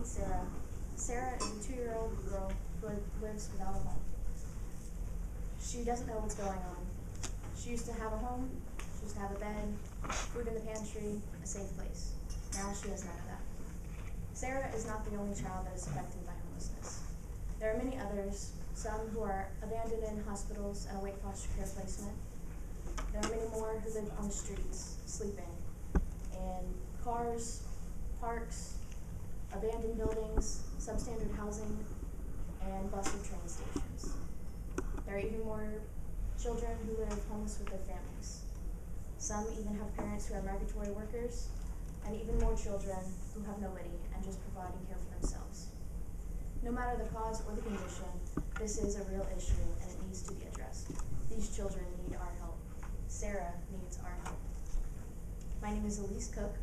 meet Sarah. Sarah is a 2-year-old girl who lives without a home. She doesn't know what's going on. She used to have a home, she used to have a bed, food in the pantry, a safe place. Now she has none of that. Sarah is not the only child that is affected by homelessness. There are many others, some who are abandoned in hospitals and await foster care placement. There are many more who live on the streets, sleeping in cars, parks, abandoned buildings, substandard housing, and busted train stations. There are even more children who live homeless with their families. Some even have parents who are migratory workers, and even more children who have nobody and just providing care for themselves. No matter the cause or the condition, this is a real issue and it needs to be addressed. These children need our help. Sarah needs our help. My name is Elise Cook.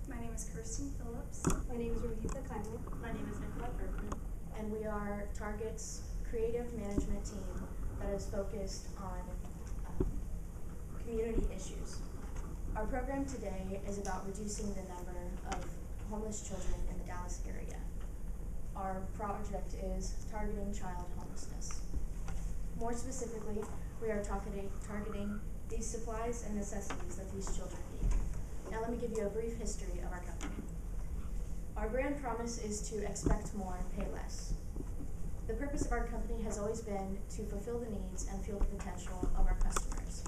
My name is Kirsten Phillips. My name is Rohitha Kaimal. My name is Nicolette, Erkman. And we are Target's creative management team that is focused on community issues. Our program today is about reducing the number of homeless children in the Dallas area. Our project is targeting child homelessness. More specifically, we are targeting these supplies and necessities that these children need. Now let me give you a brief history of our company. Our brand promise is to expect more, pay less. The purpose of our company has always been to fulfill the needs and fuel the potential of our customers.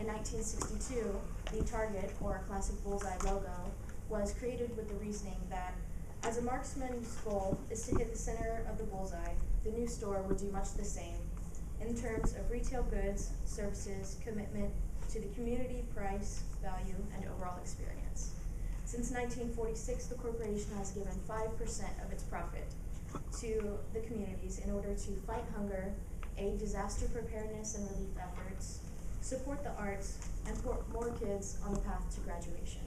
In 1962, the Target, or classic bullseye logo, was created with the reasoning that as a marksman's goal is to hit the center of the bullseye, the new store would do much the same in terms of retail goods, services, commitment to the community, price, value, and overall experience. Since 1946, the corporation has given 5% of its profit to the communities in order to fight hunger, aid disaster preparedness and relief efforts, support the arts, and put more kids on the path to graduation.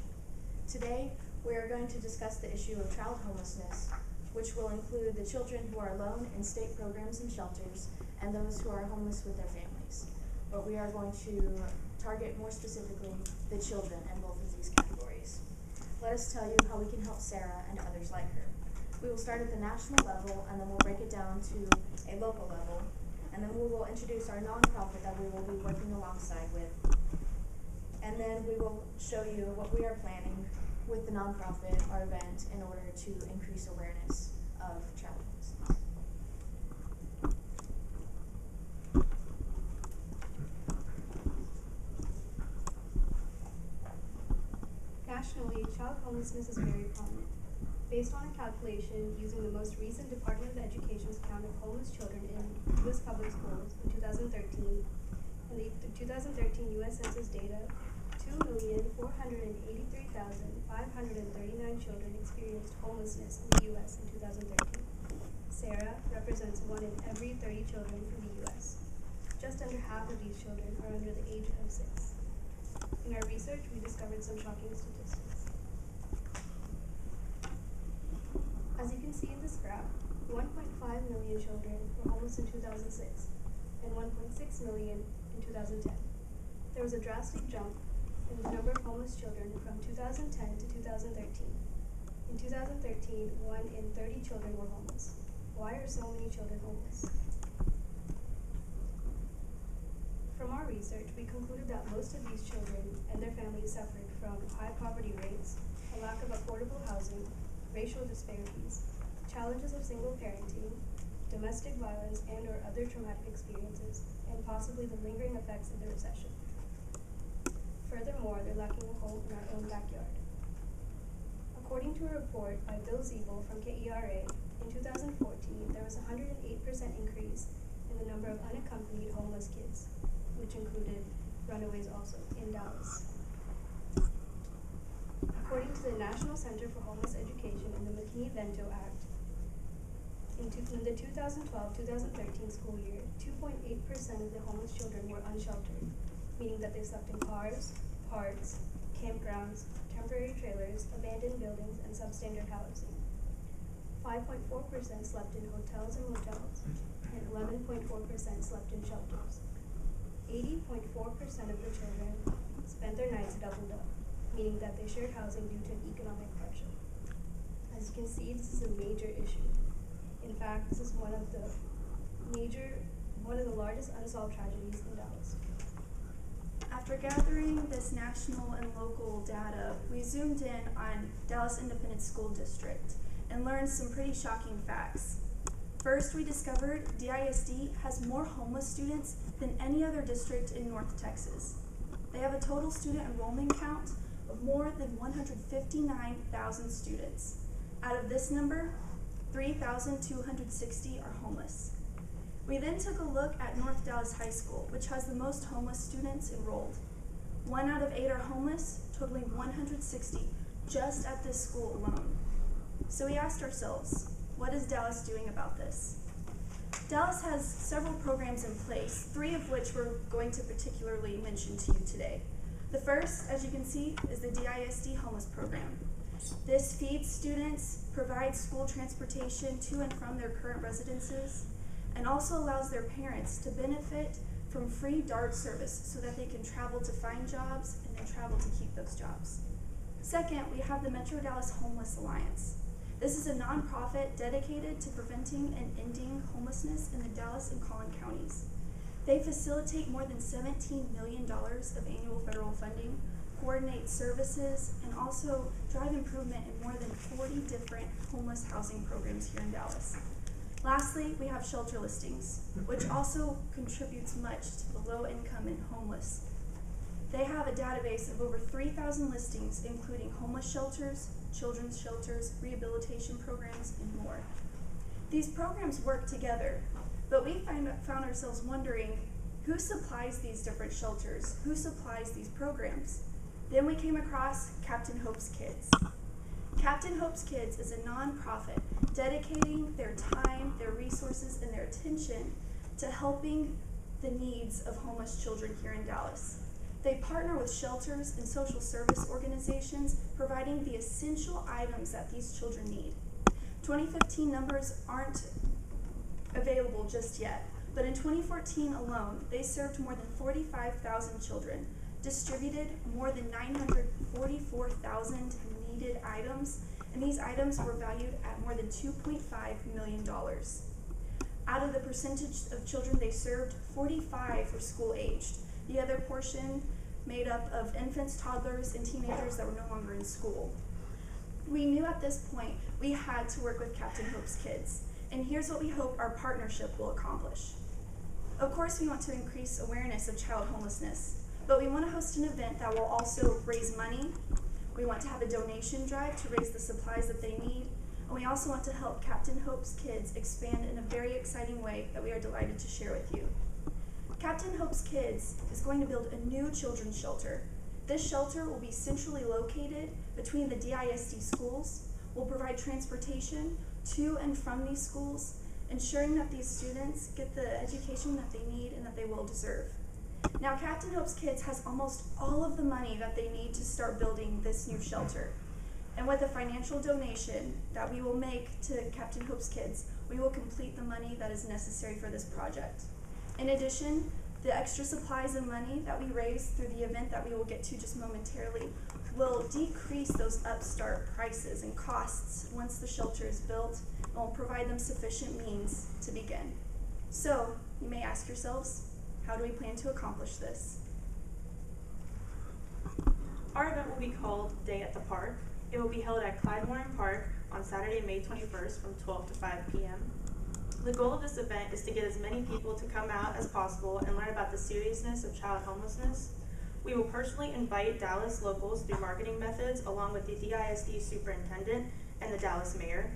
Today, we are going to discuss the issue of child homelessness, which will include the children who are alone in state programs and shelters and those who are homeless with their families. But we are going to target more specifically the children in both of these categories. Let us tell you how we can help Sarah and others like her. We will start at the national level, and then we'll break it down to a local level, and then we will introduce our nonprofit that we will be working alongside with. And then we will show you what we are planning with the nonprofit, our event, in order to increase awareness of child homelessness. Nationally, child homelessness is very prominent. Based on a calculation using the most recent Department of Education's count of homeless children in U.S. public schools in 2013, and the 2013 U.S. Census data, 2,483,539 children experienced homelessness in the U.S. in 2013. Sarah represents 1 in every 30 children in the U.S. Just under half of these children are under the age of 6. In our research, we discovered some shocking statistics. As you can see in this graph, 1.5 million children were homeless in 2006 and 1.6 million in 2010. There was a drastic jump in the number of homeless children from 2010 to 2013. In 2013, 1 in 30 children were homeless. Why are so many children homeless? From our research, we concluded that most of these children and their families suffered from high poverty rates, a lack of affordable housing, racial disparities, challenges of single parenting, domestic violence and/or other traumatic experiences, and possibly the lingering effects of the recession. Furthermore, they're lacking a home in our own backyard. According to a report by Bill Ziebel from KERA, in 2014, there was a 108% increase in the number of unaccompanied homeless kids, which included runaways also in Dallas. According to the National Center for Homeless Education and the McKinney-Vento Act, in the 2012-2013 school year, 2.8% of the homeless children were unsheltered, meaning that they slept in cars, parks, campgrounds, temporary trailers, abandoned buildings, and substandard housing. 5.4% slept in hotels and motels, and 11.4% slept in shelters. 80.4% of the children spent their nights doubled up, meaning that they shared housing due to an economic hardship. As you can see, this is a major issue. In fact, this is one of the largest unsolved tragedies in Dallas. After gathering this national and local data, we zoomed in on Dallas Independent School District and learned some pretty shocking facts. First, we discovered DISD has more homeless students than any other district in North Texas. They have a total student enrollment count of more than 159,000 students. Out of this number, 3,260 are homeless. We then took a look at North Dallas High School, which has the most homeless students enrolled. 1 out of 8 are homeless, totaling 160 just at this school alone. So we asked ourselves, what is Dallas doing about this? Dallas has several programs in place, 3 of which we're going to particularly mention to you today. The first, as you can see, is the DISD homeless program. This feeds students, provides school transportation to and from their current residences, and also allows their parents to benefit from free DART service so that they can travel to find jobs and then travel to keep those jobs. Second, we have the Metro Dallas Homeless Alliance. This is a nonprofit dedicated to preventing and ending homelessness in the Dallas and Collin counties. They facilitate more than $17 million of annual federal funding, coordinate services, and also drive improvement in more than 40 different homeless housing programs here in Dallas. Lastly, we have shelter listings, which also contributes much to the low income and homeless. They have a database of over 3,000 listings, including homeless shelters, children's shelters, rehabilitation programs, and more. These programs work together, but we found ourselves wondering, who supplies these different shelters? Who supplies these programs? Then we came across Captain Hope's Kids. Captain Hope's Kids is a nonprofit dedicating their time, their resources, and their attention to helping the needs of homeless children here in Dallas. They partner with shelters and social service organizations, providing the essential items that these children need. 2015 numbers aren't available just yet, but in 2014 alone, they served more than 45,000 children, distributed more than 944,000 needed items, and these items were valued at more than $2.5 million. Out of the percentage of children they served, 45 were school-aged. The other portion made up of infants, toddlers, and teenagers that were no longer in school. We knew at this point we had to work with Captain Hope's Kids, and here's what we hope our partnership will accomplish. Of course, we want to increase awareness of child homelessness, but we want to host an event that will also raise money. We want to have a donation drive to raise the supplies that they need, and we also want to help Captain Hope's Kids expand in a very exciting way that we are delighted to share with you. Captain Hope's Kids is going to build a new children's shelter. This shelter will be centrally located between the DISD schools, will provide transportation to and from these schools, ensuring that these students get the education that they need and that they will deserve. Now, Captain Hope's Kids has almost all of the money that they need to start building this new shelter. And with a financial donation that we will make to Captain Hope's Kids, we will complete the money that is necessary for this project. In addition, the extra supplies and money that we raise through the event that we will get to just momentarily will decrease those upstart prices and costs once the shelter is built, and will provide them sufficient means to begin. So, you may ask yourselves, how do we plan to accomplish this? Our event will be called Day at the Park. It will be held at Clyde Warren Park on Saturday, May 21st from 12 to 5 p.m. The goal of this event is to get as many people to come out as possible and learn about the seriousness of child homelessness. We will personally invite Dallas locals through marketing methods along with the DISD superintendent and the Dallas mayor.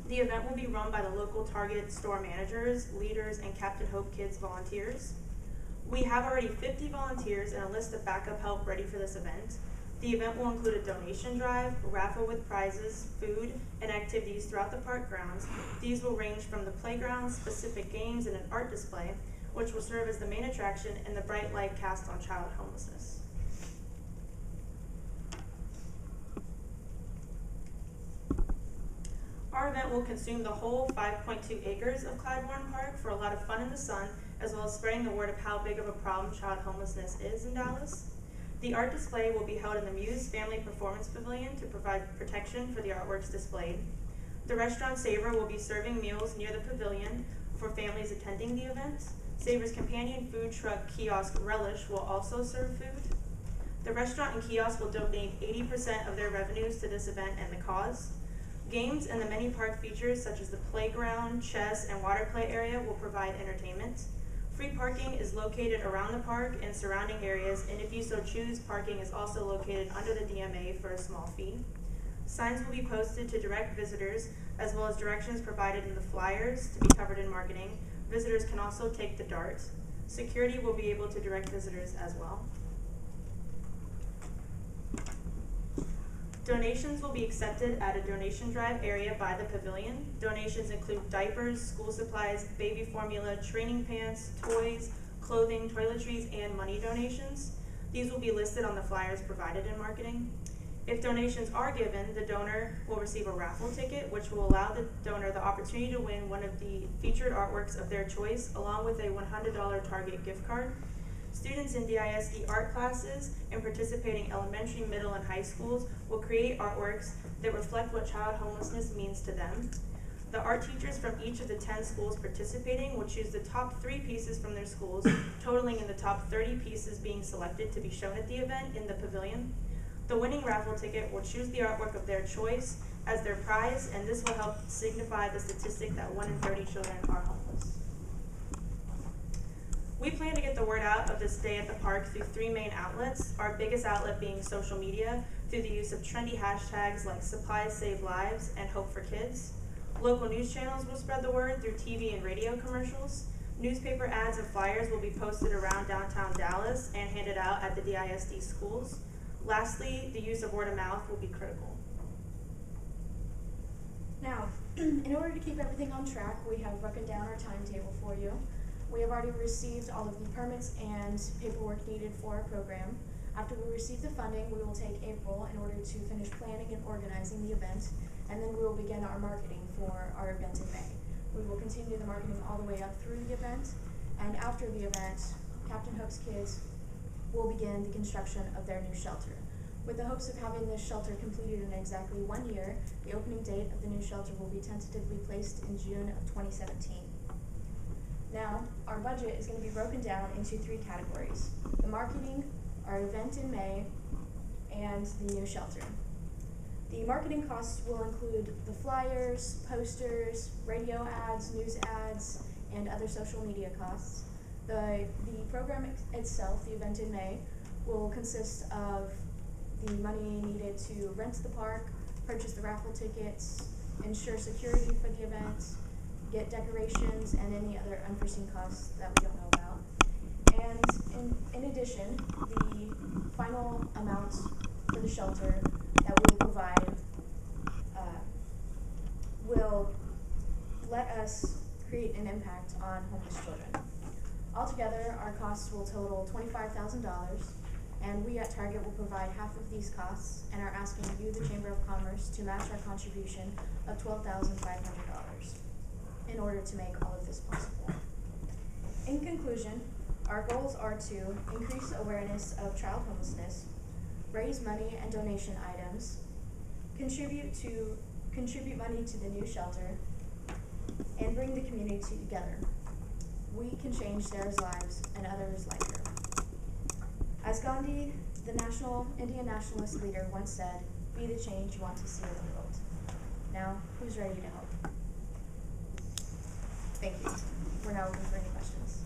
The event will be run by the local Target store managers, leaders, and Captain Hope Kids volunteers. We have already 50 volunteers and a list of backup help ready for this event. The event will include a donation drive, a raffle with prizes, food, and activities throughout the park grounds. These will range from the playground, specific games, and an art display, which will serve as the main attraction and the bright light cast on child homelessness. Our event will consume the whole 5.2 acres of Clyde Warren Park for a lot of fun in the sun, as well as spreading the word of how big of a problem child homelessness is in Dallas. The art display will be held in the Muse Family Performance Pavilion to provide protection for the artworks displayed. The restaurant Savor will be serving meals near the pavilion for families attending the event. Savor's companion food truck kiosk Relish will also serve food. The restaurant and kiosk will donate 80% of their revenues to this event and the cause. Games and the many park features such as the playground, chess, and water play area will provide entertainment. Free parking is located around the park and surrounding areas, and if you so choose, parking is also located under the DMA for a small fee. Signs will be posted to direct visitors, as well as directions provided in the flyers to be covered in marketing. Visitors can also take the DART. Security will be able to direct visitors as well. Donations will be accepted at a donation drive area by the pavilion. Donations include diapers, school supplies, baby formula, training pants, toys, clothing, toiletries, and money donations. These will be listed on the flyers provided in marketing. If donations are given, the donor will receive a raffle ticket, which will allow the donor the opportunity to win one of the featured artworks of their choice, along with a $100 Target gift card. Students in DISD art classes and participating elementary, middle, and high schools will create artworks that reflect what child homelessness means to them. The art teachers from each of the 10 schools participating will choose the top 3 pieces from their schools, totaling in the top 30 pieces being selected to be shown at the event in the pavilion. The winning raffle ticket will choose the artwork of their choice as their prize, and this will help signify the statistic that 1 in 30 children are homeless. We plan to get the word out of this day at the park through 3 main outlets, our biggest outlet being social media through the use of trendy hashtags like Supplies Save Lives and Hope for Kids. Local news channels will spread the word through TV and radio commercials. Newspaper ads and flyers will be posted around downtown Dallas and handed out at the DISD schools. Lastly, the use of word of mouth will be critical. Now, in order to keep everything on track, we have broken down our timetable for you. We have already received all of the permits and paperwork needed for our program. After we receive the funding, we will take April in order to finish planning and organizing the event, and then we will begin our marketing for our event in May. We will continue the marketing all the way up through the event, and after the event, Captain Hope's kids will begin the construction of their new shelter. With the hopes of having this shelter completed in exactly 1 year, the opening date of the new shelter will be tentatively placed in June of 2017. Now, our budget is going to be broken down into 3 categories: the marketing, our event in May, and the new shelter. The marketing costs will include the flyers, posters, radio ads, news ads, and other social media costs. The program itself, the event in May, will consist of the money needed to rent the park, purchase the raffle tickets, ensure security for the event, get decorations, and any other unforeseen costs that we don't know about. And in addition, the final amount for the shelter that we will provide will let us create an impact on homeless children. Altogether, our costs will total $25,000, and we at Target will provide half of these costs and are asking you, the Chamber of Commerce, to match our contribution of $12,500 in order to make all of this possible. In conclusion, our goals are to increase awareness of child homelessness, raise money and donation items, contribute money to the new shelter, and bring the community together. We can change Sarah's lives and others like her. As Gandhi, the Indian nationalist leader, once said, "Be the change you want to see in the world." Now, who's ready to help? Thank you. We're now open for any questions.